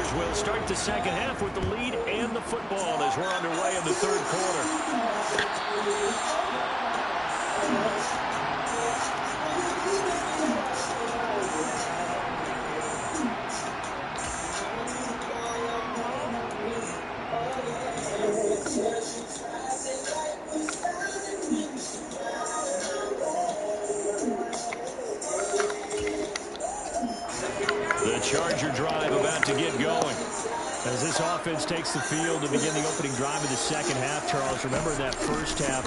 Chargers will start the second half with the lead and the football as we're underway in the third quarter. The Charger drive about to get going. As this offense takes the field to begin the opening drive of the second half, Charles, remember that first half,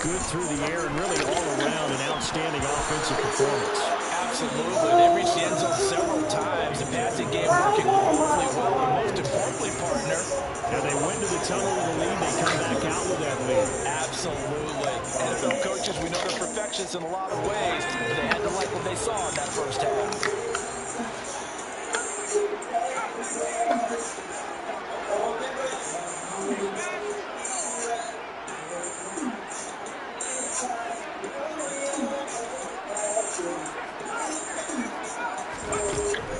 good through the air and really all around an outstanding offensive performance. Absolutely. They reached the end zone several times. The passing game working wonderfully well, and most importantly, partner. Now they went to the tunnel with a lead. They come back out with that lead. Absolutely. NFL coaches, we know they're perfectionists in a lot of ways, but they had to like what they saw in that first half.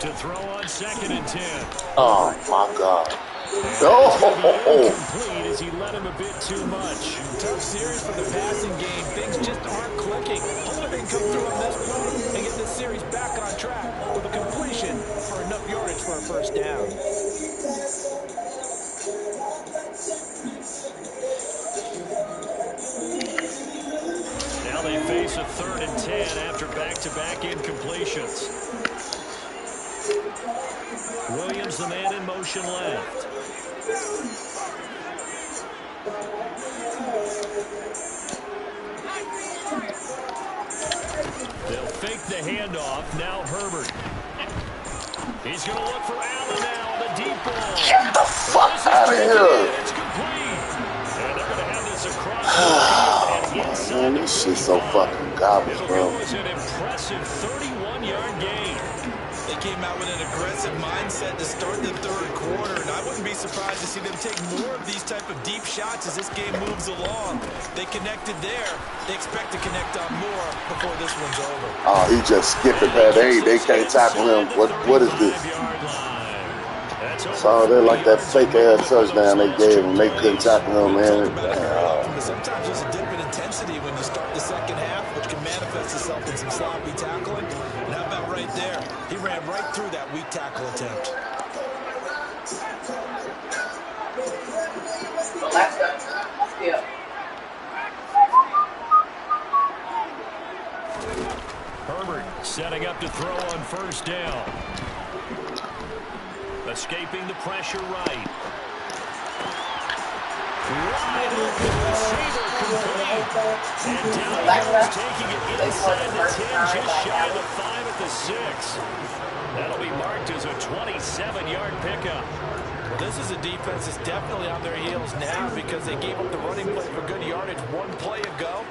To throw on 2nd and 10. Oh, my God. Incomplete as he let him a bit too much. Tough series for the passing game. Things just aren't clicking. Hopefully they can come through on this point and get this series back on track with a completion for enough yardage for a first down. Now they face a 3rd and 10 after back-to-back incompletions. Williams, the man in motion left. They'll fake the handoff. Now Herbert. He's going to look for Allen now. The deep ball. Get the fuck out of here. It's complete. And they're going to have this across the field and inside. Man, this shit's so fucking garbage, bro. It was an impressive 31-yard gain. They came out with an aggressive mindset to start the third quarter, and I wouldn't be surprised to see them take more of these type of deep shots as this game moves along. They connected there. They expect to connect on more before this one's over. Oh, he just skipped it, man. They can't tackle him. What is this? So they're like that fake-ass touchdown they gave him. They couldn't tackle him, man. Sometimes there's a dip in intensity when you start the second half, which can manifest itself in some sloppy tackling. And how about right there? He ran right through that weak tackle attempt. Herbert setting up to throw on first down. Escaping the pressure right. Wide open receiver complete. And down he goes, taking it inside the 10, just shy of the 5 at the 6. That'll be marked as a 27-yard pickup. Well, this is a defense that's definitely on their heels now because they gave up the running play for good yardage one play ago.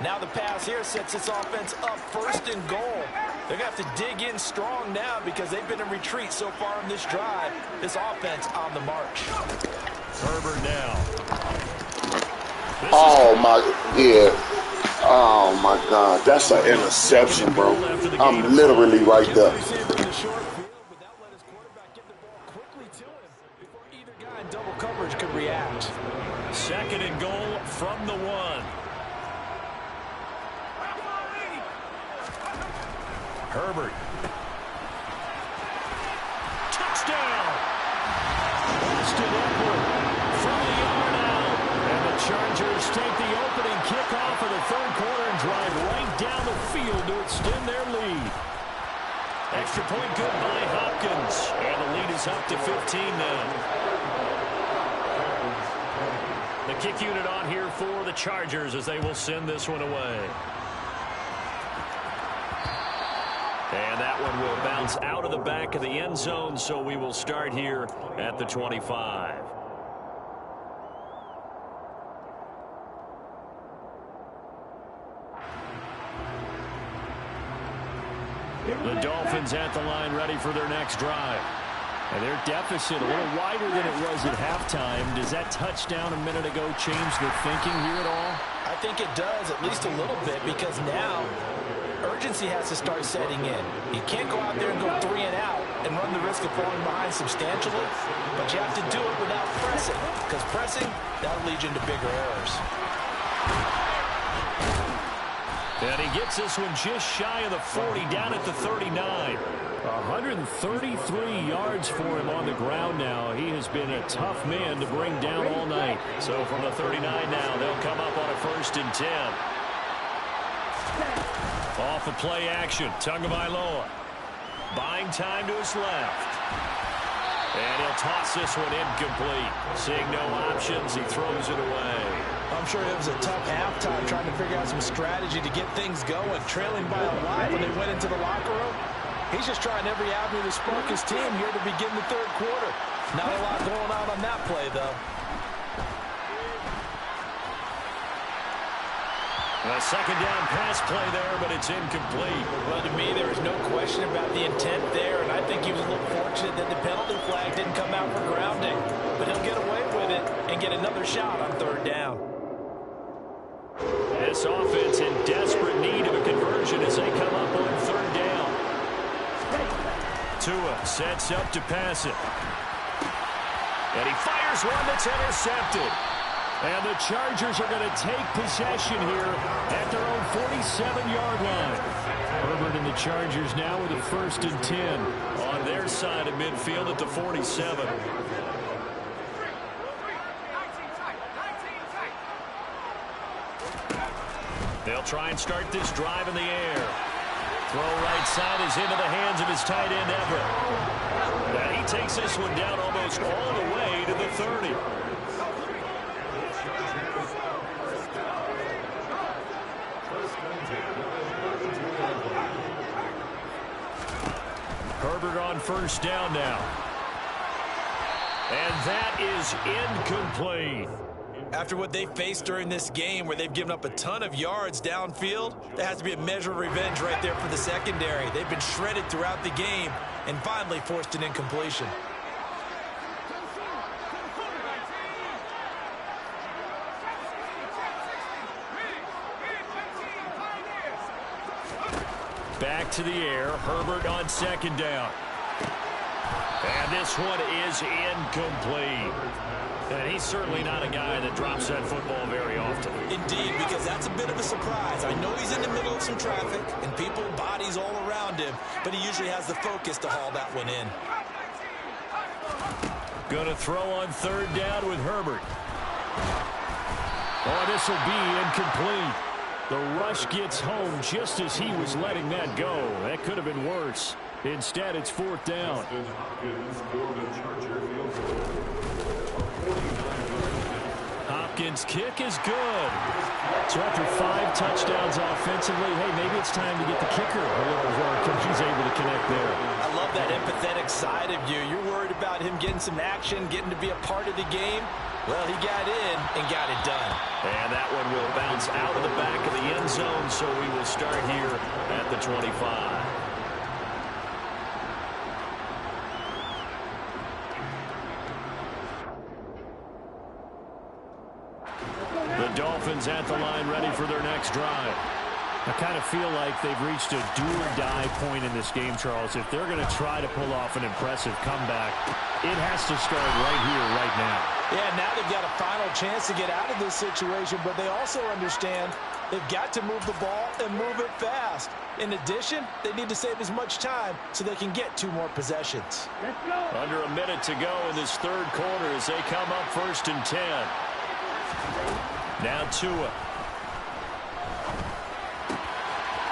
Now the pass here sets this offense up 1st and goal. They're going to have to dig in strong now because they've been in retreat so far in this drive. This offense on the march. Herbert now. Oh, my, yeah. Oh, my God. That's an interception, bro. I'm literally right there. Double coverage could react. 2nd and goal from the 1. Herbert. Touchdown. Blasted upward from the yard out. And the Chargers take the opening kickoff of the third quarter and drive right down the field to extend their lead. Extra point good by Hopkins. And the lead is up to 15 now. The kick unit on here for the Chargers as they will send this one away. And that one will bounce out of the back of the end zone, so we will start here at the 25. The Dolphins at the line ready for their next drive. And their deficit a little wider than it was at halftime. Does that touchdown a minute ago change the thinking here at all? I think it does, at least a little bit, because now urgency has to start setting in. You can't go out there and go 3 and out and run the risk of falling behind substantially, but you have to do it without pressing, because pressing, that'll lead you into bigger errors. And he gets this one just shy of the 40, down at the 39. 133 yards for him on the ground now. He has been a tough man to bring down all night. So from the 39 now, they'll come up on a 1st and 10. Off of play action, Tagovailoa. Buying time to his left. And he'll toss this one incomplete. Seeing no options, he throws it away. I'm sure it was a tough halftime trying to figure out some strategy to get things going. Trailing by a lot when they went into the locker room. He's just trying every avenue to spark his team here to begin the 3rd quarter. Not a lot going on that play, though. A 2nd down pass play there, but it's incomplete. Well, to me, there was no question about the intent there, and I think he was a little fortunate that the penalty flag didn't come out for grounding. But he'll get away with it and get another shot on 3rd down. This offense in desperate need of a conversion as they come up on 3rd down. Tua sets up to pass it. And he fires one that's intercepted. And the Chargers are going to take possession here at their own 47-yard line. Herbert and the Chargers now with a 1st and 10 on their side of midfield at the 47. They'll try and start this drive in the air. Throw right side is into the hands of his tight end, Everett. And he takes this one down almost all the way to the 30. Herbert on 1st down now. And that is incomplete. After what they faced during this game where they've given up a ton of yards downfield, there has to be a measure of revenge right there for the secondary. They've been shredded throughout the game and finally forced an incompletion. Back to the air. Herbert on 2nd down. And this one is incomplete. And he's certainly not a guy that drops that football very often. Indeed, because that's a bit of a surprise. I know he's in the middle of some traffic and people, bodies all around him, but he usually has the focus to haul that one in. Going to throw on 3rd down with Herbert. Oh, this will be incomplete. The rush gets home just as he was letting that go. That could have been worse. Instead, it's 4th down. Hopkins' kick is good. So after 5 touchdowns offensively, hey, maybe it's time to get the kicker a little work, and he's able to connect there. I love that empathetic side of you. You're worried about him getting some action, getting to be a part of the game. Well, he got in and got it done. And that one will bounce out of the back of the end zone, so we will start here at the 25. The Dolphins at the line, ready for their next drive. I kind of feel like they've reached a do-or-die point in this game, Charles. If they're going to try to pull off an impressive comeback, it has to start right here, right now. Yeah, now they've got a final chance to get out of this situation, but they also understand they've got to move the ball and move it fast. In addition, they need to save as much time so they can get 2 more possessions. Let's go. Under a minute to go in this 3rd quarter as they come up 1st and 10. Now Tua.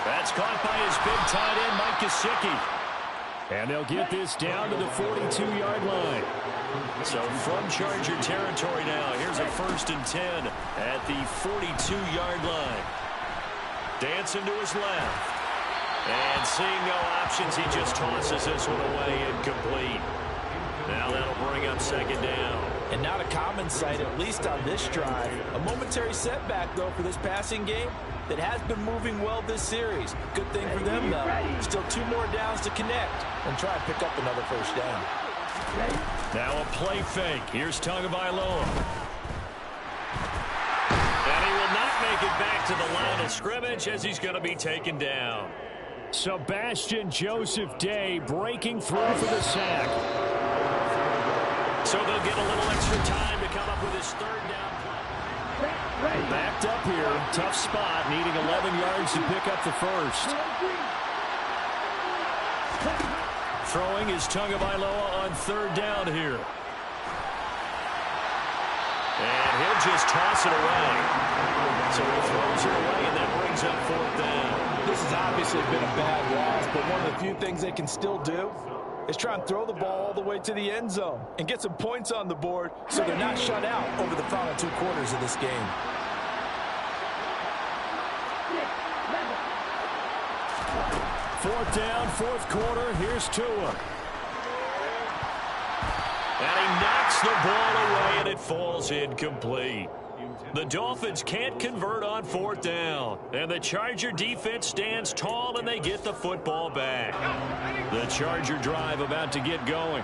That's caught by his big tight end, Mike Gesicki. And they'll get this down to the 42-yard line. So from Charger territory now, here's a 1st and 10 at the 42-yard line. Dancing to his left. And seeing no options, he just tosses this one away incomplete. Now that'll bring up 2nd down. And not a common sight, at least on this drive. A momentary setback, though, for this passing game that has been moving well this series. Good thing for them, though. Still 2 more downs to connect and try and pick up another 1st down. Now a play fake. Here's Tagovailoa. And he will not make it back to the line of scrimmage as he's going to be taken down. Sebastian Joseph Day breaking through for the sack. So they'll get a little extra time to come up with his third down play. Backed up here. Tough spot. Needing 11 yards to pick up the first. Throwing is Tagovailoa on third down here. And he'll just toss it away. So he throws it away, and that brings up fourth down. This has obviously been a bad loss, but one of the few things they can still do is try and throw the ball all the way to the end zone and get some points on the board so they're not shut out over the final 2 quarters of this game. Fourth down, fourth quarter. Here's Tua. And he knocks the ball away, and it falls incomplete. The Dolphins can't convert on fourth down. And the Charger defense stands tall, and they get the football back. The Charger drive about to get going.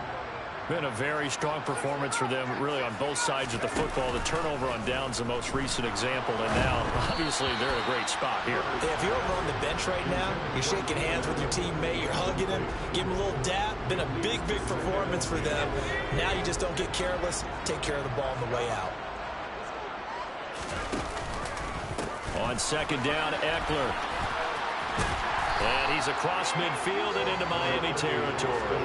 Been a very strong performance for them, really, on both sides of the football. The turnover on downs the most recent example, and now, obviously, they're in a great spot here. If you're over on the bench right now, you're shaking hands with your teammate, you're hugging him, giving him a little dap. Been a big, big performance for them. Now you just don't get careless. Take care of the ball on the way out. On second down, Eckler. And he's across midfield and into Miami territory.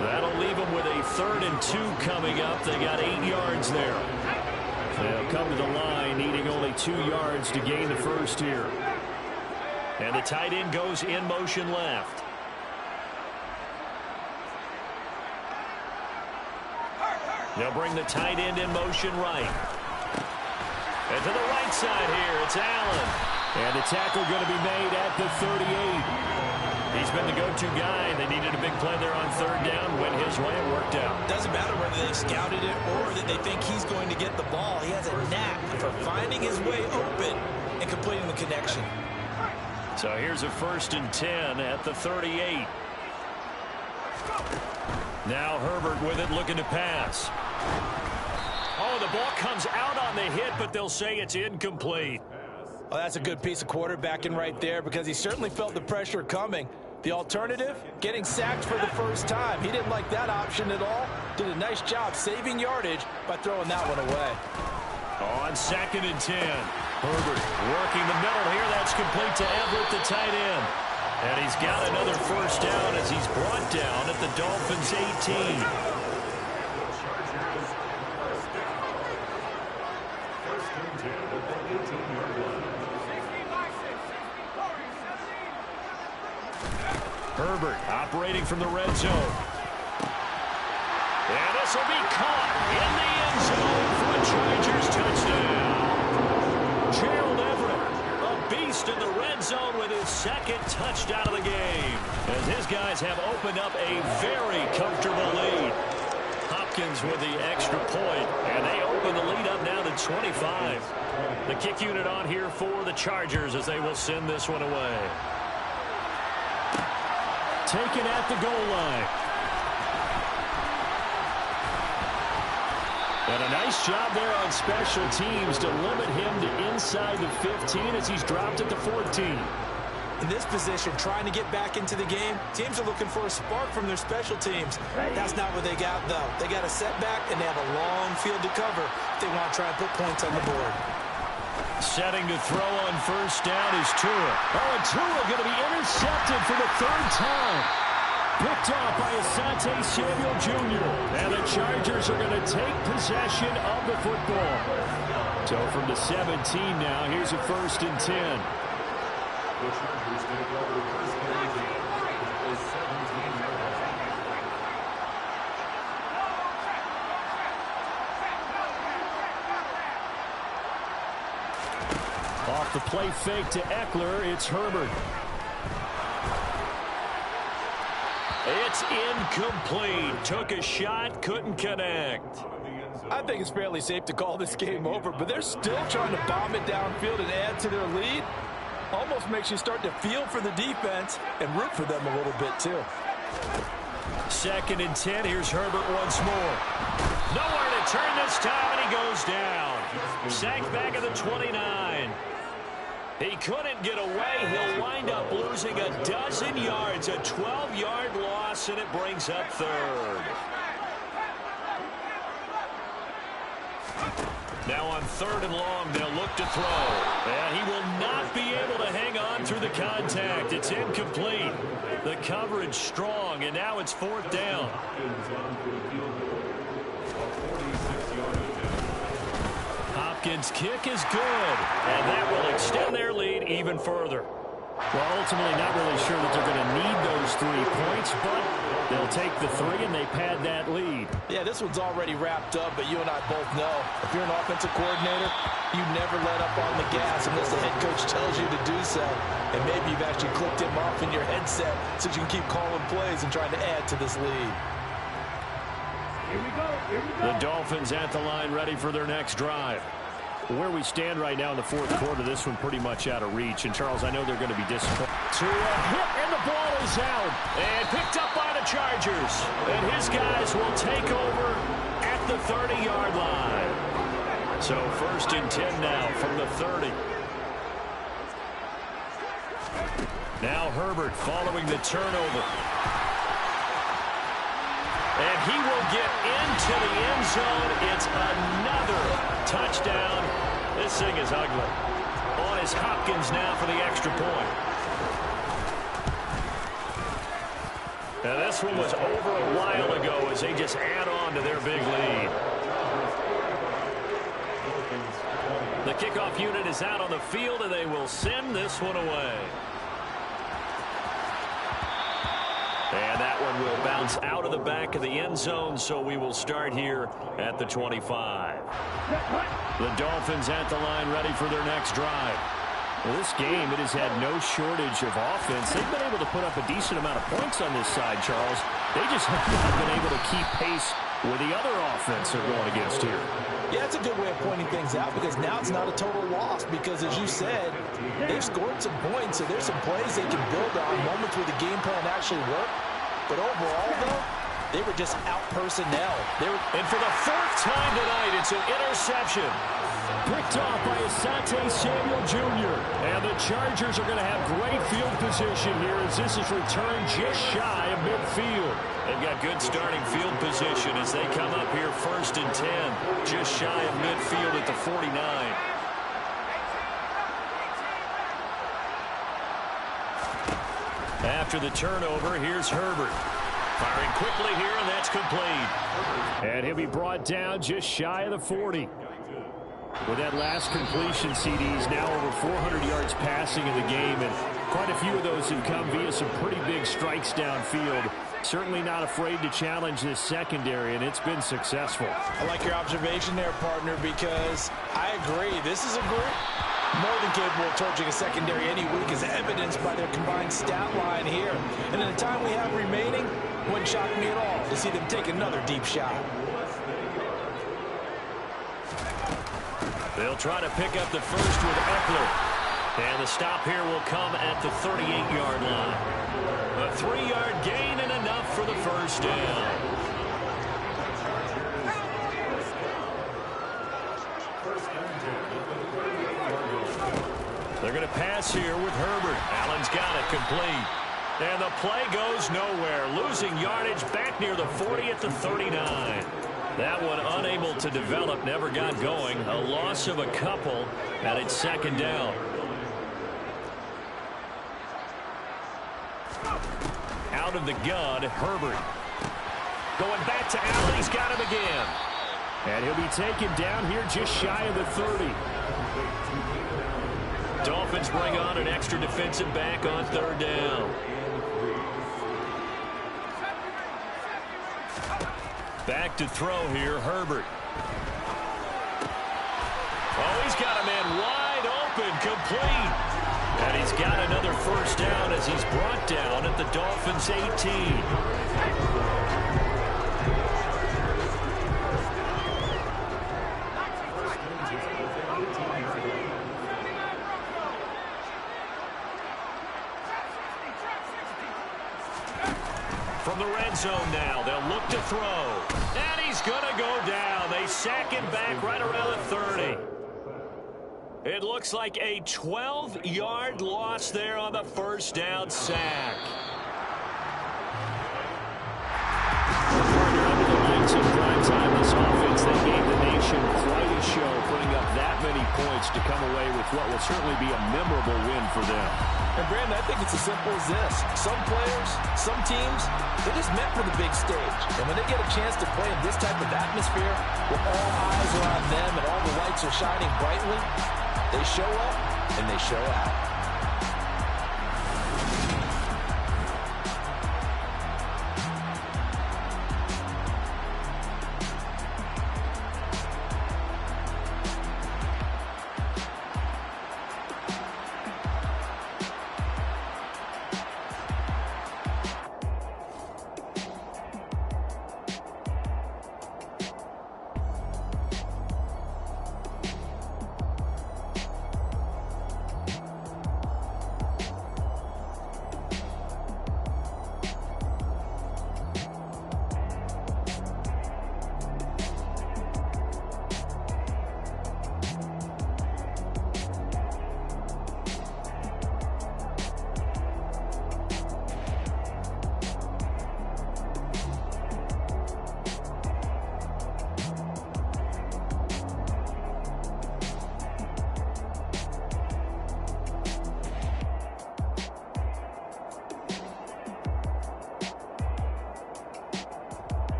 That'll leave them with a 3rd and 2 coming up. They got 8 yards there. They'll come to the line needing only 2 yards to gain the first here. And the tight end goes in motion left. They'll bring the tight end in motion right. And to the right side here, it's Allen. And the tackle going to be made at the 38. He's been the go-to guy. They needed a big play there on third down. Went his way. It worked out. Doesn't matter whether they scouted it or that they think he's going to get the ball. He has a knack for finding his way open and completing the connection. So here's a 1st and 10 at the 38. Now Herbert with it, looking to pass. Oh, the ball comes out on the hit, but they'll say it's incomplete. Well, that's a good piece of quarterbacking right there because he certainly felt the pressure coming. The alternative, getting sacked for the first time. He didn't like that option at all. Did a nice job saving yardage by throwing that one away. On 2nd and 10. Herbert working the middle here. That's complete to Everett, the tight end. And he's got another first down as he's brought down at the Dolphins' 18. Herbert operating from the red zone. And this will be caught in the end zone for a Chargers touchdown. Gerald Everett, a beast in the red zone with his 2nd touchdown of the game. As his guys have opened up a very comfortable lead. Hopkins with the extra point, and they open the lead up now to 25. The kick unit on here for the Chargers as they will send this one away. Taken at the goal line. And a nice job there on special teams to limit him to inside the 15 as he's dropped at the 14. In this position, trying to get back into the game, teams are looking for a spark from their special teams. That's not what they got, though. They got a setback, and they have a long field to cover if they want to try and put points on the board. Setting to throw on first down is Tua. Oh, and Tua going to be intercepted for the 3rd time. Picked off by Asante Samuel Jr. And the Chargers are going to take possession of the football. So from the 17 now, here's a 1st and 10. Off the play fake to Eckler, it's Herbert. It's incomplete. Took a shot, couldn't connect. I think it's fairly safe to call this game over, but they're still trying to bomb it downfield and add to their lead. Almost makes you start to feel for the defense and root for them a little bit, too. 2nd and 10. Here's Herbert once more. Nowhere to turn this time, and he goes down. Sacked back at the 29. He couldn't get away. He'll wind up losing a dozen yards, a 12-yard loss, and it brings up third. Now on 3rd and long, they'll look to throw. And he will not be able to hang on through the contact. It's incomplete. The coverage strong, and now it's 4th down. Hopkins' kick is good, and that will extend their lead even further. Well, ultimately not really sure that they're going to need those 3 points, but they'll take the 3 and they pad that lead. Yeah, this one's already wrapped up, but you and I both know if you're an offensive coordinator, you never let up on the gas unless the head coach tells you to do so. And maybe you've actually clicked him off in your headset so you can keep calling plays and trying to add to this lead. Here we go. The Dolphins at the line ready for their next drive. Where we stand right now in the 4th quarter, this one pretty much out of reach. And, Charles, I know they're going to be disappointed. To a hit, and the ball is out. And picked up by the Chargers. And his guys will take over at the 30-yard line. So 1st and 10 now from the 30. Now Herbert following the turnover. And he will get into the end zone. It's another touchdown. This thing is ugly. On is Hopkins now for the extra point. Now this one was over a while ago as they just add on to their big lead. The kickoff unit is out on the field, and they will send this one away. And that one will bounce out of the back of the end zone, so we will start here at the 25. The Dolphins at the line ready for their next drive. Well, this game, it has had no shortage of offense. They've been able to put up a decent amount of points on this side, Charles. They just have not been able to keep pace with the other offense they're going against here. Yeah, it's a good way of pointing things out because now it's not a total loss because, as you said, they've scored some points, so there's some plays they can build on, moments where the game plan actually worked. But overall, though, they were just out personnel. And for the 4th time tonight, it's an interception. Picked off by Asante Samuel Jr. And the Chargers are going to have great field position here as this is returned just shy of midfield. They've got good starting field position as they come up here 1st and 10, just shy of midfield at the 49. After the turnover, here's Herbert. Firing quickly here, and that's complete. And he'll be brought down just shy of the 40. With that last completion, CDs now over 400 yards passing in the game, and quite a few of those have come via some pretty big strikes downfield. Certainly not afraid to challenge this secondary, and it's been successful. I like your observation there, partner, because I agree. This is a group more than capable of torching a secondary any week, as evidenced by their combined stat line here. And in the time we have remaining, wouldn't shock me at all to see them take another deep shot. They'll try to pick up the first with Eckler. And the stop here will come at the 38-yard line. A 3-yard gain and enough for the first down. They're going to pass here with Herbert. Allen's got it complete. And the play goes nowhere. Losing yardage back near the 40 at the 39. That one unable to develop, never got going. A loss of a couple, and it's 2nd down. Out of the gun, Herbert. Going back to Allen, he's got him again. And he'll be taken down here just shy of the 30. Dolphins bring on an extra defensive back on 3rd down. Back to throw here, Herbert. Oh, he's got a man wide open, complete. And he's got another first down as he's brought down at the Dolphins' 18. From the red zone now, they'll look to throw. And he's going to go down. They sack him back right around the 30. It looks like a 12-yard loss there on the first down sack. Under the lights in prime time, this offense that gave the nation quite a show, putting up that many points to come away with what will certainly be a memorable win for them. And Brandon, I think it's as simple as this. Some players, some teams, they're just meant for the big stage. And when they get a chance to play in this type of atmosphere, where all eyes are on them and all the lights are shining brightly, they show up and they show out.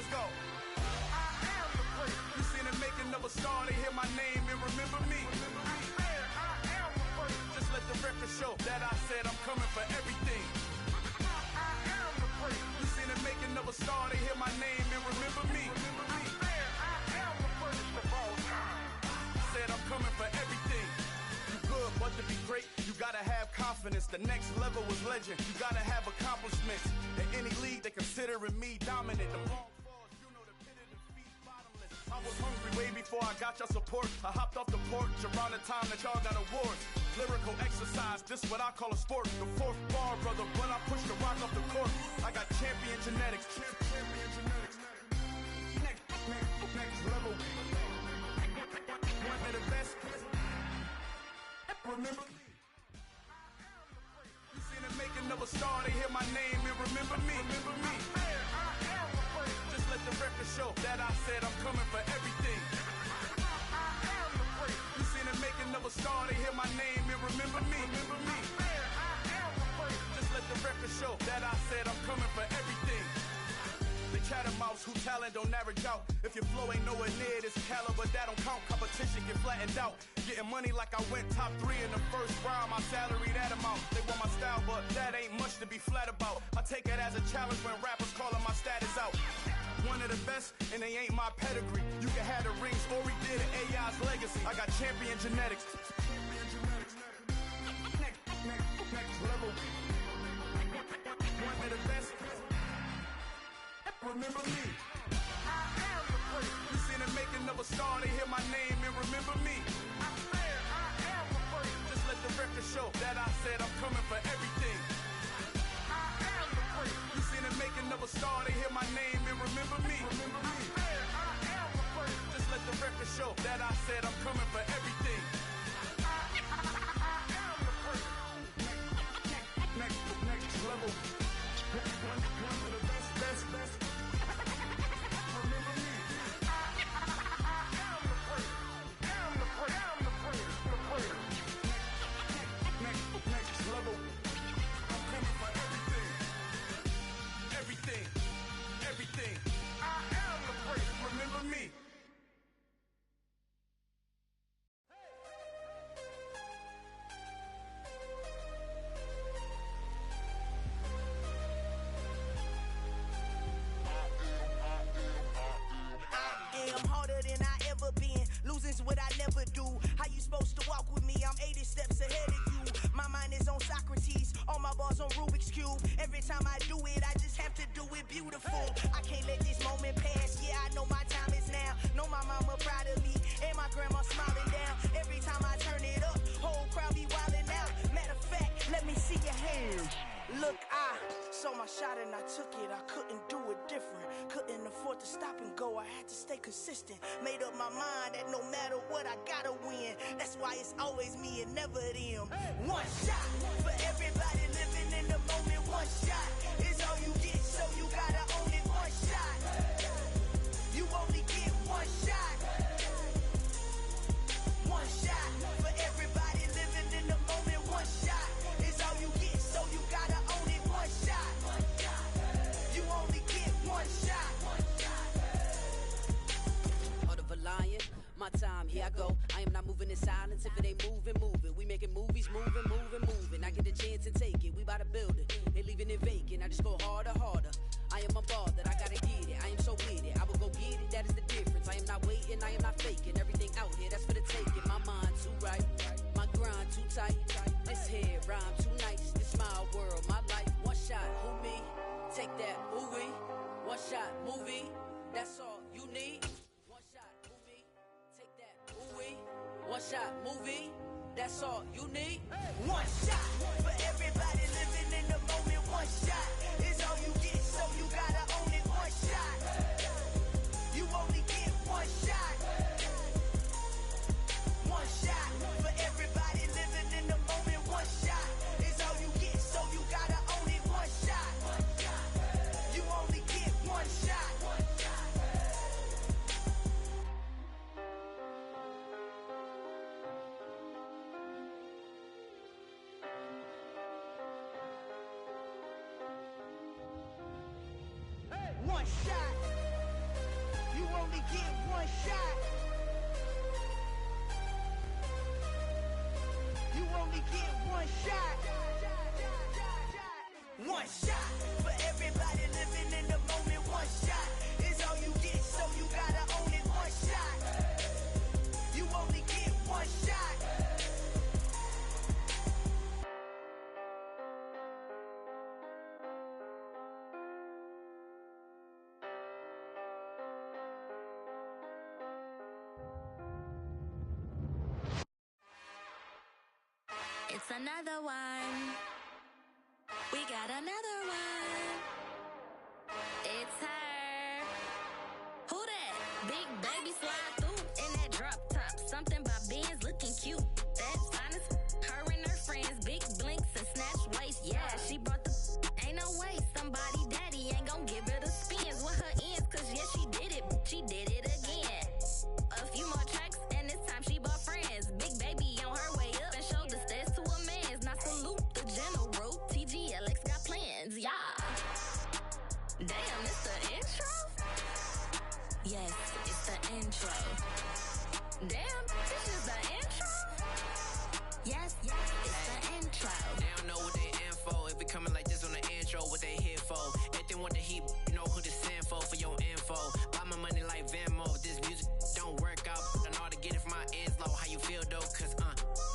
let's go. I am the place. You seen the making of a star, they hear my name and remember me. I am the place. Just let the record show that I said I'm coming for everything. I am the place. You seen the making of a star, they hear my name and remember me. I am the first of all time. Said I'm coming for everything. You good, but to be great, you gotta have confidence. The next level was legend. You gotta have accomplishments. In any league, they considering me dominant. The long falls, you know the pit of defeat, bottomless. I was hungry way before I got your support. I hopped off the porch around the time that y'all got awards. Lyrical exercise, this what I call a sport. The fourth bar, brother, when I push the rock off the court. I got champion genetics. Champion genetics. Next level. One of the best. Remember me. You seen the making of a star, they hear my name and remember me. Remember me. I am the first. Just let the record show that I said I'm coming for everything. I am the first. You seen the making of a star, they hear my name and remember me. Remember me. I am the first. Just let the record show that I said I'm coming for everything. The chattermouths who talent don't average out. If your flow ain't nowhere near this caliber, that don't count. Competition get flattened out. Getting money like I went top 3 in the first round. My salary that amount. They want my style, but that ain't much to be flat about. I take it as a challenge when rappers calling my status out. One of the best, and they ain't my pedigree. You can have the rings, or we did it, AI's legacy. I got champion genetics. Next level. One of the best. Remember me. I am the place. You seen the making of a star, they hear my name and remember me. I said I am the place. Just let the record show that I said I'm coming for everything. I am the place. You seen the making of a star, they hear my name and remember me. Remember me. I said I am the place. Just let the record show that I said I'm coming for everything. I am the place. Next level. One of the best. Remember me. I am the place. The place. Next level. I'm coming for everything. I am the place. Remember me. Losing's what I never do. How you supposed to walk with me? I'm 80 steps ahead of you. My mind is on Socrates, all my bars on Rubik's Cube. Every time I do it, I just have to do it beautiful. I can't let this moment pass. Yeah, I know my time is now. Know my mama proud of me, and my grandma smiling down. Every time I turn it up, whole crowd be wildin' out. Matter of fact, let me see your hands. Look, I saw my shot and I took it. I couldn't do it different. Couldn't afford to stop and go. I had to stay consistent. Made up my mind that no matter what, I gotta win. That's why it's always me and never them. One shot for everybody living in the moment. One shot is all you get, so you gotta own it. One shot. You only get one shot. One shot for everybody living in the moment. One shot is all you get, so you gotta own it. One shot. You only get one shot. Heart of a lion, my time, here I go. I am not moving in silence. If it ain't moving, move it. We making movies, moving. I get a chance and take it. We bout to build it. They leaving it vacant. I just go harder. I am a ball that I gotta get it. I am so with it. I will go get it. That is the difference. I am not waiting. I am not faking. Everything out here, that's for the taking. My mind too right. My grind too tight. This here rhyme too nice. This my world, my life. One shot, who me? Take that, ooh wee. One shot, movie. That's all you need. One shot, movie. Take that, ooh wee. One shot, movie. That's all you need. One shot for everybody living in the moment. One shot is all you get, so you gotta own it. One shot. You only get one shot. One shot for everybody living in the moment. One shot is all you get, so you gotta own it. One shot. You only get one shot. One shot. only get one shot. You only get one shot. One shot for everybody living in the moment. One shot is all you get, so you gotta own it. One shot. You only get one shot. It's another one. We got another one. It's her. Who that? Big baby slide through in that drop top. Something by Benz looking cute. That's honest. Her and her friends, big blinks and snatch waist. Yeah, she brought the. Ain't no way somebody daddy ain't gon' give her the spins with her ends. Cause yeah, she did it. She did it again. A few more tracks and this time she bought friends. Big baby on her way up and showed the stairs to a man's. Now salute the general. TGLX got plans, yeah. Damn, it's the intro? Yes, it's the intro. Damn, this is the intro? Yes, it's the intro. They don't know what they in for. If we coming like this on the intro, what they here for? If they want the heat, you know who to send for your info. Buy my money like Venmo. If this music don't work out, I know how to get it from my ends low. How you feel though? Cause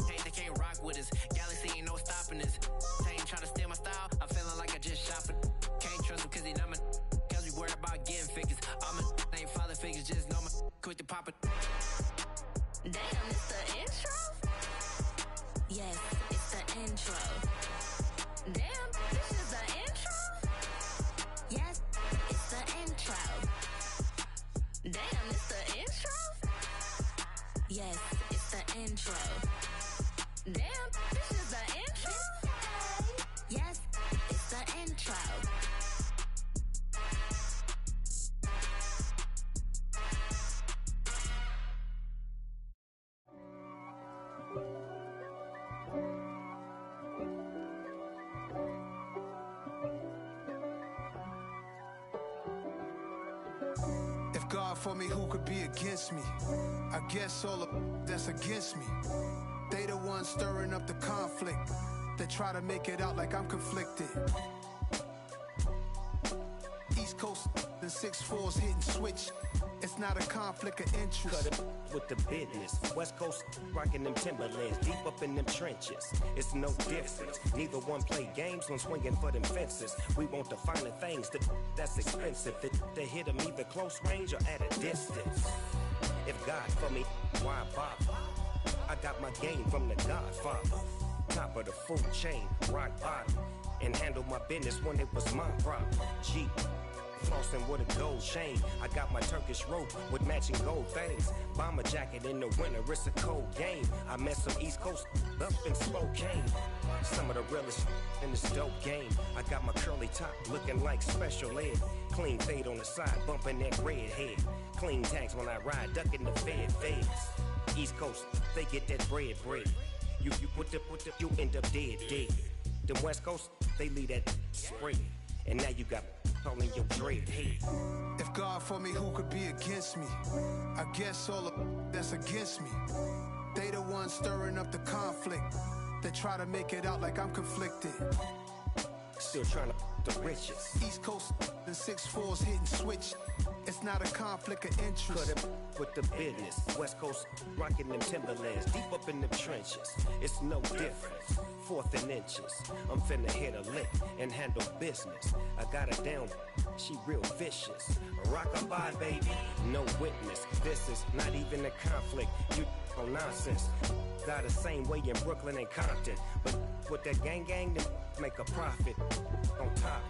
hey, they can't rock with us. Galaxy ain't no stopping us. They ain't trying to steal my style. I'm feeling like I just shot for. Can't trust him cause he not my. Cause we worried about getting figures. All my ain't father figures, just know my quick to pop it. Damn, it's the intro? Yes, it's the intro. Damn, this is the intro? Yes, it's the intro. Damn, it's the intro? Yes, it's the intro. Damn, this is the intro? Yes, it's the intro. If God for me, who could be against me? I guess all of that's against me. They the ones stirring up the conflict. They try to make it out like I'm conflicted. East Coast and 6'4's hitting switch. It's not a conflict of interest. Cut it with the business. West Coast rocking them Timberlands, deep up in them trenches. It's no difference. Neither one play games when swinging for them fences. We want the finer things that's expensive. They hit them either close range or at a distance. If God for me, why bother? I got my game from the Godfather. Top of the food chain, rock bottom. And handle my business when it was my problem. G. Flossing with a gold chain. I got my Turkish rope with matching gold things. Bomber jacket in the winter, it's a cold game. I met some East Coast up in Spokane. Some of the realest in this dope game. I got my curly top looking like special ed. Clean fade on the side, bumping that red head. Clean tags when I ride, ducking the feds. East Coast, they get that bread. You you end up dead. Them West Coast, they leave that spread. And now you got calling your dread head. If God for me, who could be against me? I guess all of that's against me. They the ones stirring up the conflict. They try to make it out like I'm conflicted. Still trying to the riches. East Coast and 6'4's hitting switch. It's not a conflict of interest. Cut it with the business. West Coast rocking them Timberlands, deep up in them trenches. It's no difference. 4th and inches. I'm finna hit a lick and handle business. I got her down. She real vicious. Rock-a-bye, baby. No witness. This is not even a conflict. You on nonsense. Got the same way in Brooklyn and Compton. But with that gang, then make a profit. On top,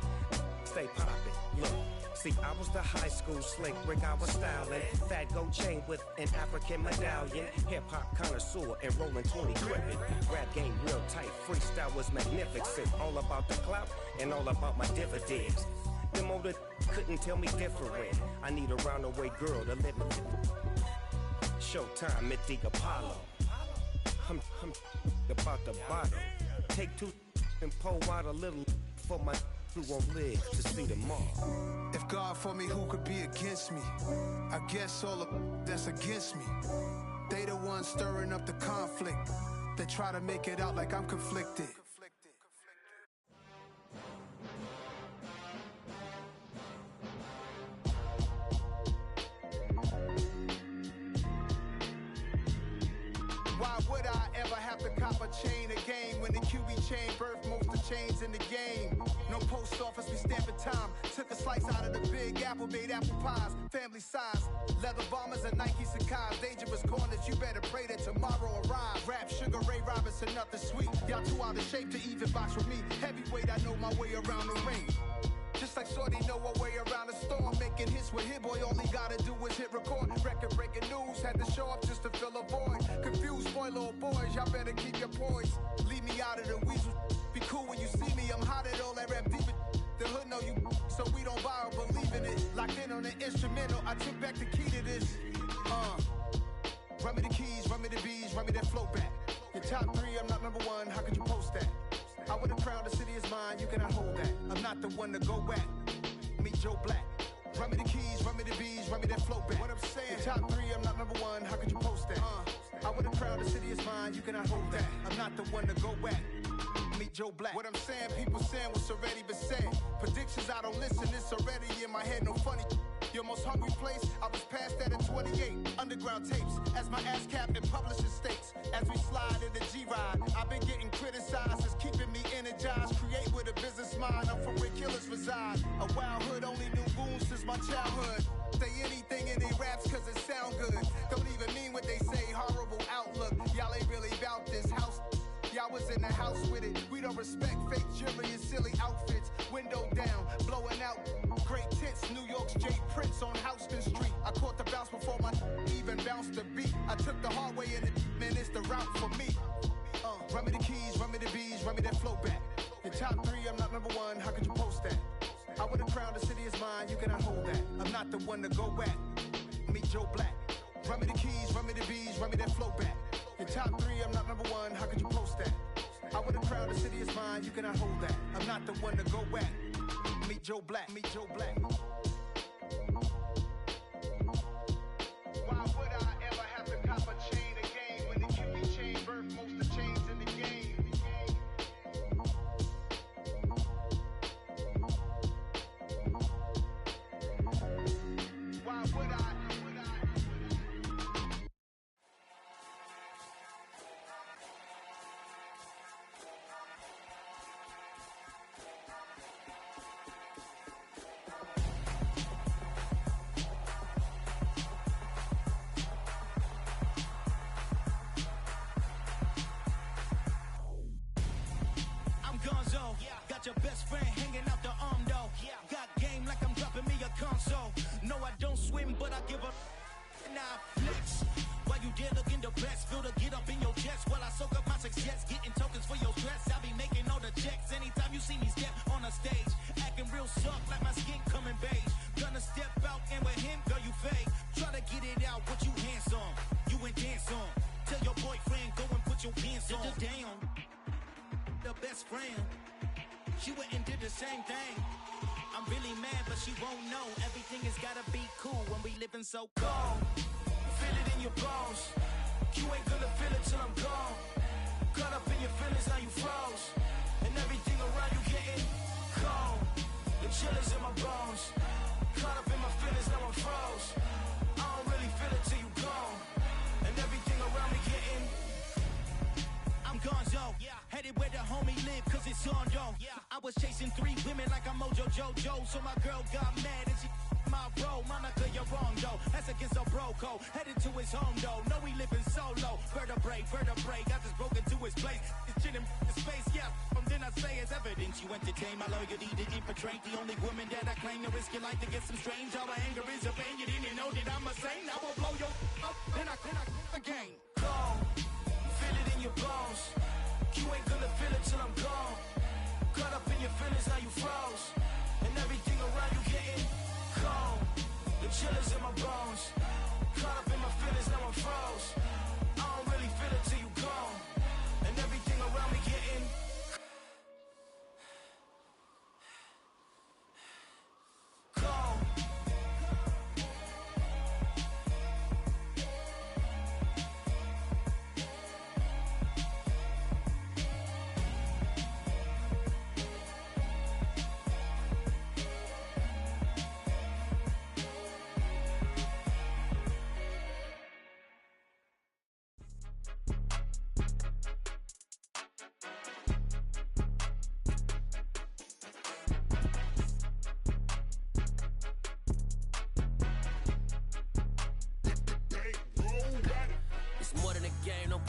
stay poppin'. Look, see, I was the high school slick Rick, I was styling. Fat gold chain with an African medallion. Hip-hop connoisseur and rolling 20 crippin'. Rap game real tight, freestyle was magnificent. All about the clout and all about my dividends. Them older couldn't tell me different. I need a roundaway girl to live with. Showtime at the Apollo. I'm about the bottle. Take 2 and pour out a little for my who won't live to see tomorrow. If God for me, who could be against me? I guess all of that's against me. They the ones stirring up the conflict. They try to make it out like I'm conflicted. Why would I ever have to cop a chain again when the QB chain birthed most of the chains in the game? No post office, we stamping time. Took a slice out of the big apple, made apple pies, family size. Leather bombers and Nike Sacai's. Dangerous corners, you better pray that tomorrow arrives. Rap, Sugar Ray Robinson, nothing sweet. Y'all too out of shape to even box with me. Heavyweight, I know my way around the ring. Just like Shorty know her way around the storm. Making hits with Hit Boy, all he gotta do is hit record. Record breaking news, had to show up just to fill a void. Confused boy, little boys, y'all better keep your poise. Leave me out of the weasel. Be cool when you see me, I'm hot at all that rap deep. The hood know you, so we don't borrow, believe in it. Locked in on the instrumental, I took back the key to this. Run me the keys, run me the bees, run me that flow back. Your top three, I'm not number one, how could you post that? I would have crowned the city is mine, you cannot hold that. I'm not the one to go back. Meet Joe Black. Run me the keys, run me the bees, run me that flow back. What I'm saying, your top three, I'm not number one, how could you post that? I would have crowned the city is mine, you cannot hold that. I'm not the one to go back. Meet Joe Black. What I'm saying, people saying what's already been said. Predictions, I don't listen, it's already in my head, no funny. Your most hungry place, I was past that at 28. Underground tapes, as my ass cap in publishing states. As we slide in the G-Ride, I've been getting criticized, it's keeping me energized. Create with a business mind, I'm from where killers reside. A wild hood, only knew goons since my childhood. Say anything in they raps cause it sound good. Don't even mean what they say, horrible outlook. Y'all ain't really about this house. Y'all was in the house with it. We don't respect fake jewelry and silly outfits. Window down, blowing out. Great tits, New York's J. Prince on Houston Street. I caught the bounce before my even bounced the beat. I took the hard way in it, man, it's the route for me. Run me the keys, run me the bees, run me that flow back. Your top three, I'm not number one, how could you post that? I would have crowned the city is mine, you cannot hold that. I'm not the one to go back. Meet Joe Black. Run me the keys, run me the bees, run me that flow back. Your top three, I'm not number one, how could you post that? I would have crowned the city is mine, you cannot hold that. I'm not the one to go back. Meet Joe Black, meet Joe Black. Why would I ever have to cop a chain again when the QB chain birthed most of the chains in the game? Why would I? Got your best friend hanging out the arm though. Got game like I'm dropping me a console. No, I don't swim, but I give a now flex. While you there looking the best, feel the get up in your chest while I soak up my success, getting tokens for your stress. I be making all the checks anytime you see me step on a stage, acting real soft like my skin coming beige. Gonna step out and with him, girl, you fake. Try to get it out, what you hands on, you and dance on. Tell your boyfriend go and put your pants on. Damn, the best friend. She went and did the same thing. I'm really mad, but she won't know. Everything has gotta be cool when we living so cold. Feel it in your bones. You ain't gonna feel it till I'm gone. Caught up in your feelings, now you froze. And everything around you getting cold. The chill is in my bones. Caught up in my feelings, now I'm froze. I don't really feel it till you gone. And everything around me getting I'm gonzo. Headed where the homie live, cause it's on, yo. I was chasing 3 women like I'm Mojo Jojo. So my girl got mad and she my bro. Monica, you're wrong, though. That's against a bro code. Headed to his home, though. No, we living solo. Vertebrae. I just broke into his place. It's chilling in space, yeah. Then I say it's evidence you entertain my loyalty to infiltrate the only woman that I claim to risk your life to get some strange. All my anger is a pain. You didn't know that I'm a saint. I will blow your up, then I again. Cold. Feel it in your bones. You ain't gonna feel it till I'm gone. Caught up in your feelings, now you froze. And everything around you getting cold. The chill is in my bones. Caught up in my feelings, now I'm froze. I don't really feel it till you gone. And everything around me getting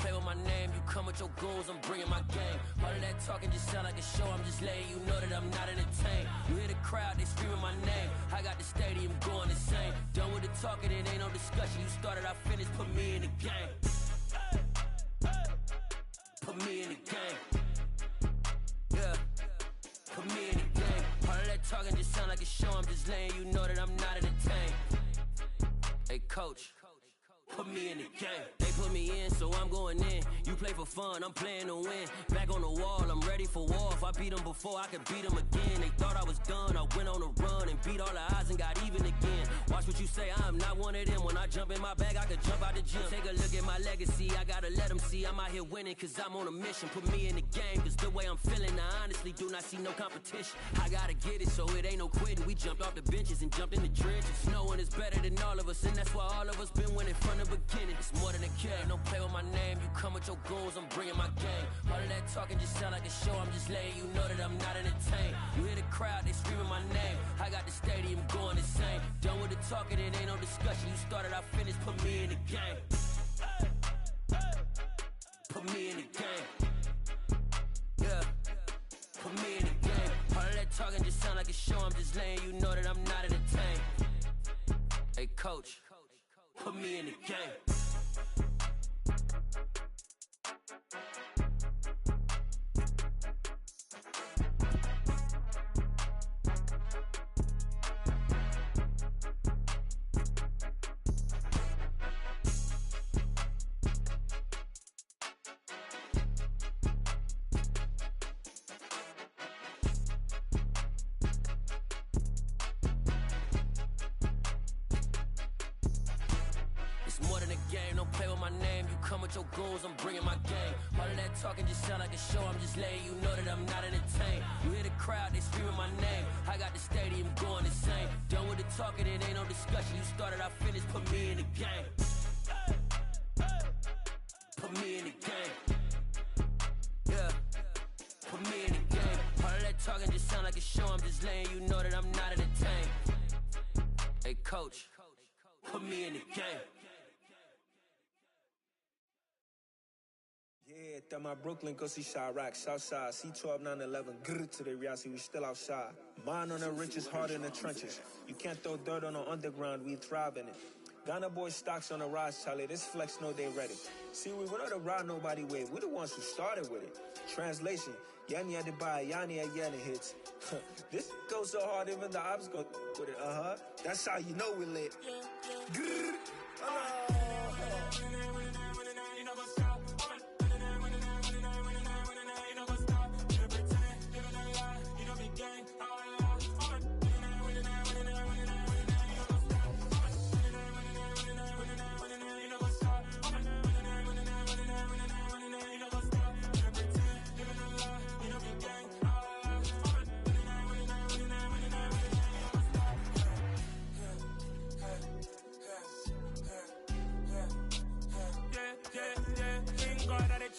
play with my name. You come with your goons, I'm bringing my game. All of that talking just sound like a show. I'm just letting you know that I'm not entertained. You hear the crowd, they screaming my name. I got the stadium going insane. Done with the talking, it ain't no discussion. You started, I finished, put me in the game. Put me in the game. Yeah. Put me in the game. All of that talking just sound like a show. I'm just letting you know that I'm not entertained. Hey, coach. Put me in the game. They put me in, so I'm going in. You play for fun, I'm playing to win. Back on the wall, I'm ready for war. If I beat them before, I could beat them again. They thought I was done, I went on a run and beat all the odds and got even again. Watch what you say, I'm not one of them. When I jump in my bag, I could jump out the gym. Take a look at my legacy, I gotta let them see I'm out here winning, cause I'm on a mission. Put me in the game, cause the way I'm feeling, I honestly do not see no competition. I gotta get it, so it ain't no quitting. We jumped off the benches and jumped in the trenches. No one is better than all of us, and that's why all of us been winning from the beginning. It's more than a game, don't play with my name. You come with your goons, I'm bringing my game. All of that talking just sound like a show. I'm just letting you know that I'm not entertained. You hear the crowd, they screaming my name. I got the stadium going insane. Done with the talking, it ain't no discussion. You started, I finished, put me in the game. Put me in the game. Yeah. Put me in the game. All of that talking just sound like a show. I'm just letting you know that I'm not entertained. Hey, coach. Put me in the game. Your goons, I'm bringing my game. All of that talking just sound like a show. I'm just letting you know that I'm not entertained. You hear the crowd, they screaming my name. I got the stadium going insane. Done with the talking, it ain't no discussion. You started, I finished, put me in the game. Put me in the game. Yeah. Put me in the game. All of that talking just sound like a show. I'm just letting you know that I'm not entertained. Hey, coach, put me in the game. Yeah, that my Brooklyn, go see Chirac, Southside, C12, 911, grr to the reality, we still outside. Mine on the riches, hard in the trenches. You can't throw dirt on the underground, we thrive in it. Ghana boys stocks on the rise, Charlie, this flex know they ready. See, we went on the ride nobody wave, we the ones who started with it. Translation, Yanni had to buy, Yanni had Yanni hits. This goes so hard, even the ops go with it, That's how you know we lit. Grr,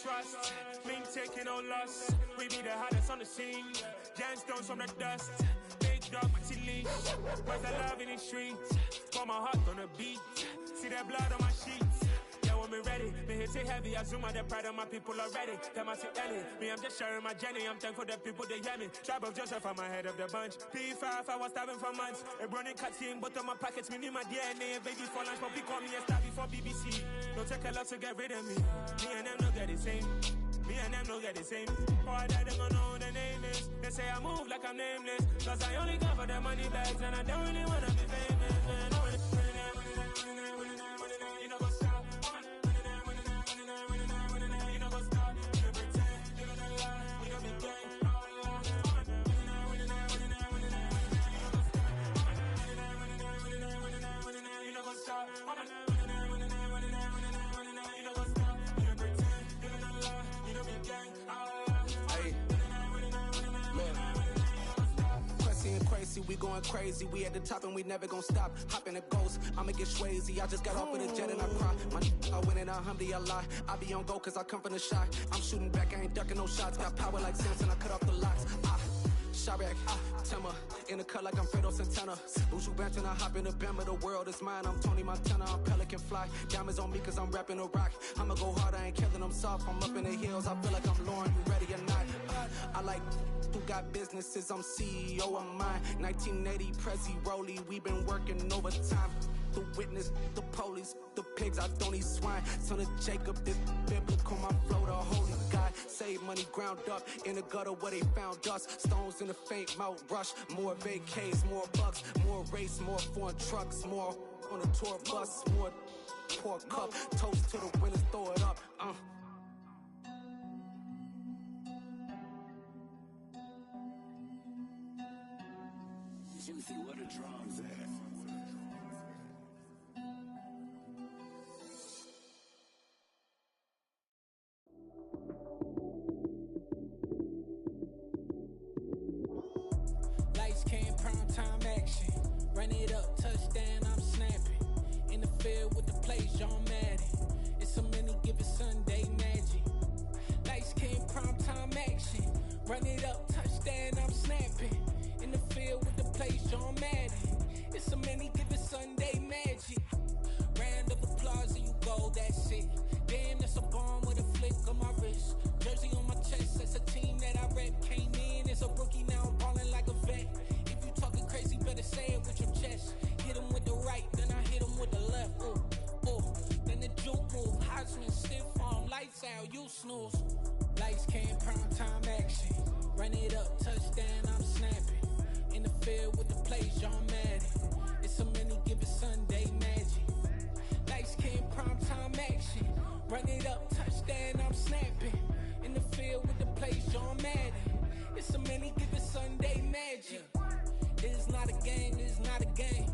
trust, been taking no loss. We be the hottest on the scene. Gemstones from the dust. Big dog, pretty leash. Where's the love in the streets? Got my heart on the beat. See that blood on my sheets. Yeah, when me ready, me hit it heavy. I zoom out the pride of my people already. Them I see Ellie. Me, I'm just sharing my journey. I'm thankful the people they hear me. Tribe of Joseph, I'm ahead of the bunch. P5, I was starving for months. A running cut team, but on my pockets, me need my DNA. Baby for lunch, but call me a star before BBC. Don't take a lot to get rid of me. Me and them don't get the same. Me and them don't get the same. Boy, that they gonna know who the name is. They say I move like I'm nameless. Cause I only come for the money bags and I don't really wanna be famous, man. You know what's up? You know what's up? You pretend, you gonna lie, we gonna be gang. You know what's up? Crazy, we going crazy. We at the top and we never gonna stop. Hop in a ghost, I'ma get swayzy. I just got off with a jet and I cry. I win in alhamdulillah. I be on go cause I come from the shot. I'm shooting back, I ain't ducking no shots. Got power like Samson, I cut off the locks. Shabak, Tema, in the cut like I'm Fredo Santana. Buju Banton, I hop in the Bama, the world is mine. I'm Tony Montana, I'm Pelican Fly. Diamonds on me cause I'm rapping a rock. I'ma go hard, I ain't killing them soft. I'm up in the hills, I feel like I'm Lauren, you ready or not? I like who got businesses, I'm CEO of mine. 1980, Prezi Rolly, we been working overtime. The witness, the police, the pigs, I don't eat swine. Son of Jacob, this biblical, my flow, the holy God. Save money ground up in the gutter where they found us. Stones in the faint mouth rush. More vacays, more bucks, more race, more foreign trucks, more on a tour bus, more pour cup. Toast to the winners, throw it up. Juicy, where the drums at? Lights came, prime time action. Run it up, touchdown, I'm snapping. In the field with the plays, John Madden. It's a mini given Sunday magic. Lights came, prime time action. Run it up, touchdown, I'm snapping. In the field with the plays, John Madden. It's a mini given Sunday magic. Round of applause and you go, that's it. Damn, that's a bomb with a flick on my wrist. Jersey on my chest, that's a team that I rep. Came in as a rookie, now I'm ballin' like a vet. If you talking crazy, better say it with your chest. Hit him with the right, then I hit him with the left. Then the juke move, Heisman, stiff arm, lights out, you snooze. Lights came, prime time action. Run it up, touchdown, I'm snapping. In the field with the plays, John Madden. It's a mini given Sunday magic. Lights came, prime time action. Run it up, touchdown, I'm snapping. In the field with the plays, John Madden. It's a mini given Sunday magic. It is not a game, it is not a game.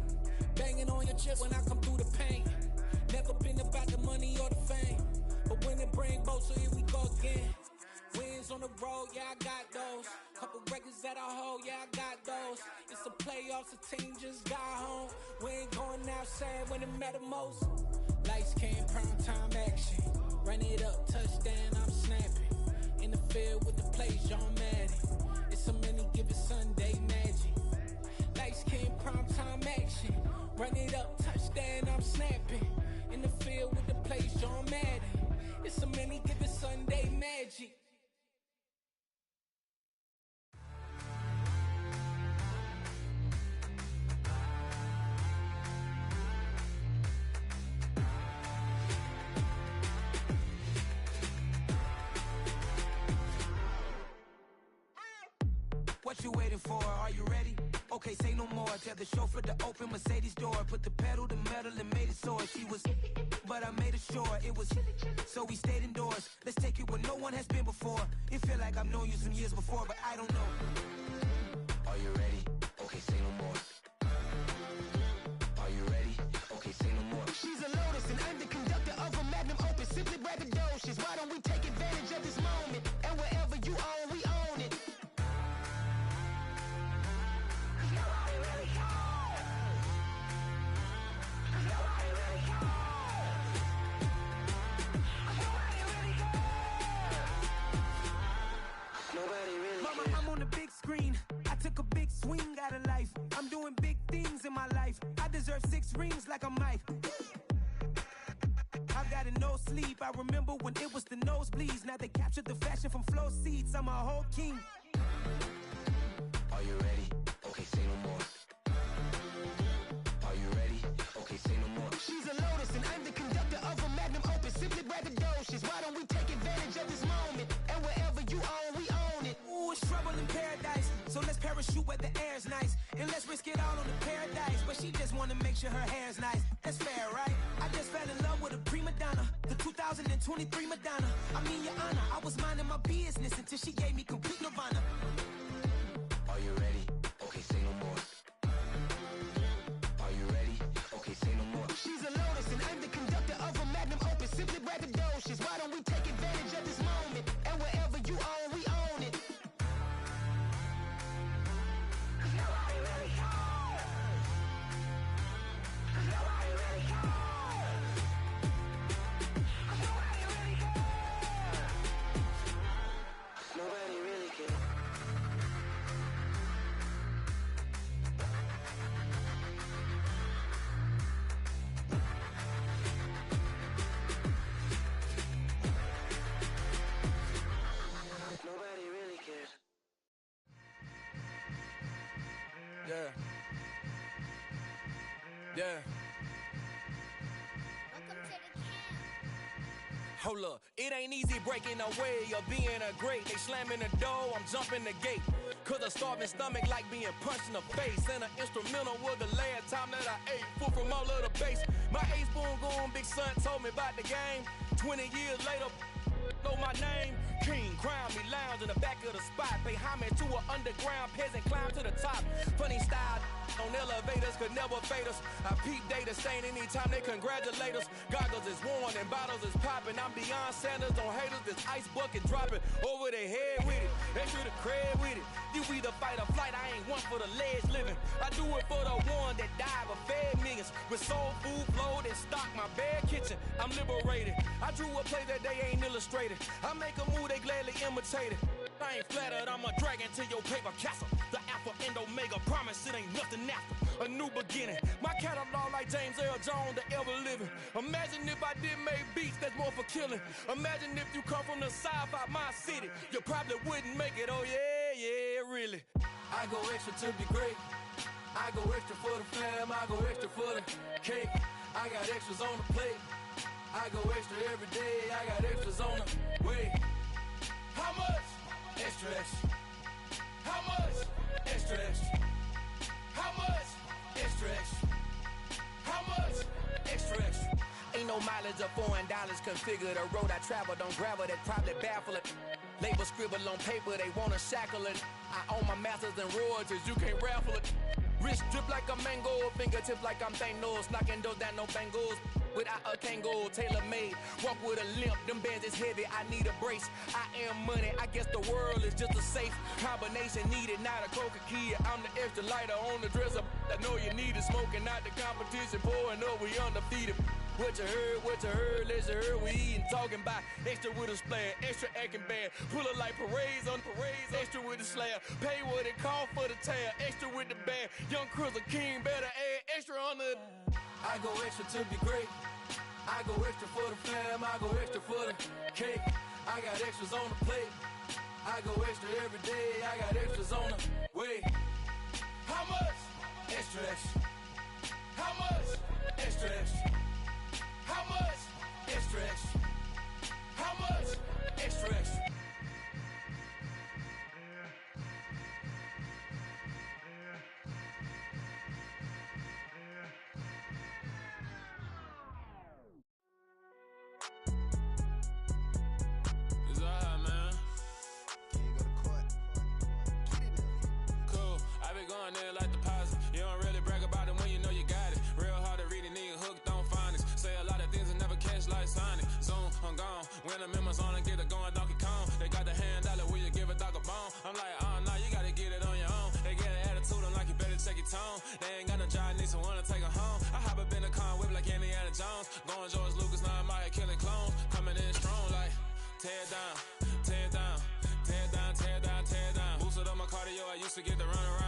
Banging on your chest when I come through the pain. Never been about the money or the fame. But when it bring both, so here we go again. Wins on the road, yeah, I got those. Couple records that I hold, yeah, I got those. It's the playoffs, the team just got home. We ain't going outside when it matter most. Lights came, prime time action. Run it up, touchdown, I'm snapping. In the field with the plays, John Madden. It's a mini given Sunday magic. Lights came, prime time action. Run it up, touchdown, I'm snapping. In the field with the plays, John Madden. It's a mini given Sunday magic. What you waiting for? Are you ready? Okay, say no more. Tell the chauffeur to open Mercedes door. Put the pedal to metal and made it soar. She was, but I made it sure it was. So we stayed indoors. Let's take it where no one has been before. It feel like I've known you some years before, but I don't know. Are you ready? Okay, say no more. Are you ready? Okay, say no more. She's a Lotus and I'm the conductor of a Magnum Opus. Simply braggadocious. Why don't we take advantage of this moment? And wherever you own, we own it. Mama, I'm on the big screen. I took a big swing out of life. I'm doing big things in my life. I deserve 6 rings like a Mike. I've got no sleep. I remember when it was the nosebleeds. Now they captured the fashion from flow seats. I'm a whole king. Are you ready? Okay, say no more. Are you ready? Okay, say no more. She's a Lotus and I'm the conductor of a Magnum Opus. Simply braggadocious. Why don't we take advantage of this moment? And wherever you own, we own it. Ooh, it's trouble in paradise. So let's parachute where the air's nice. And let's risk it all on the paradise. But she just wanna make sure her hair's nice. That's fair, right? I just fell in love with a prima donna. The 2023 Madonna. I mean, your honor, I was minding my business until she gave me complete nirvana. Are you ready? Okay, say no more. Are you ready? Okay, say no more. She's a Lotus and I'm the conductor of a Magnum Opus. Simply braggadocious. Why don't we take advantage of this moment? And wherever you own, we own it. Nobody really cares. Nobody really cares. Nobody really cares. Nobody really Yeah. Hold up, it ain't easy breaking away or being a great. They slamming the door, I'm jumping the gate. Cause a starving stomach like being punched in the face. And an instrumental was the last time that I ate. Food from all of the base. My ace boom goon, big son told me about the game. 20 years later, know my name. King, crown me, lounge in the back of the spot. Pay homage to an underground peasant, climb to the top. Funny style on elevators could never fade us. I peep data stain anytime they congratulate us. Goggles is worn and bottles is popping. I'm Deion Sanders on haters, this ice bucket dropping over their head with it. They should have cred with it. You either fight or flight, I ain't one for the ledge living. I do it for the one that died but fed millions. With soul food flowed and stocked my bare kitchen. I'm liberated. I drew a play that they ain't illustrated. I make a move, they gladly imitate it. I ain't flattered, I'm a dragon to your paper castle. The Alpha and Omega, promise it ain't nothing after. A new beginning. My catalog like James Earl Jones, the ever living. Imagine if I did make beats, that's more for killing. Imagine if you come from the sci-fi, my city. You probably wouldn't make it, oh yeah, yeah, really. I go extra to be great. I go extra for the fam, I go extra for the cake. I got extras on the plate. I go extra every day, I got extras on the way. How much? Extra, extra. How much? Extra, extra. How much? Extra, extra. How much? Extra, extra. Ain't no mileage of $4 configure the road I travel. Don't gravel, that probably baffle it. Label scribble on paper, they wanna shackle it. I own my masters and royalties, you can't raffle it. Wrist drip like a mango, fingertips like I'm Thanos. Knocking those down, no bangles. Without a Kango, tailor-made. Walk with a limp, them bands is heavy, I need a brace. I am money, I guess the world is just a safe combination needed, not a coca key. I'm the extra lighter on the dresser. I know you need it, smoking out the competition, pouring up, we undefeated. What you heard, let's heard, we eating, talking about extra with a splash, extra acting bad, pull it like parades on parades, extra with the slab, pay what it cost for the tab, extra with the bag, young Crizzle King, better add extra on the. I go extra to be great, I go extra for the fam, I go extra for the cake, I got extras on the plate, I go extra every day, I got extras on the way. How much? Extra, extra. How much? Extra, extra. How much? Extra, extra. How much? Extra, extra. It's alright, man. Cool. I be going there like deposit. You don't really brag about it when you know you got it. Real hard to read a nigga hooked on finance. Say a lot of things and never catch like Sonic. Zoom, I'm gone. When I'm in my zone and get it going Donkey Kong. They got the hand dollar, will you give a dog a bone? I'm like, oh no, you gotta get it on your own. They get an attitude, I'm like, you better check your tone. They ain't got no job, need someone to take her home. I hop up in the car, whip like Indiana Jones. Going George Lucas, now I'm out here killing clones. Coming in strong like, tear down, tear down, tear down, tear down, tear down. Boosted up my cardio, I used to get to run around.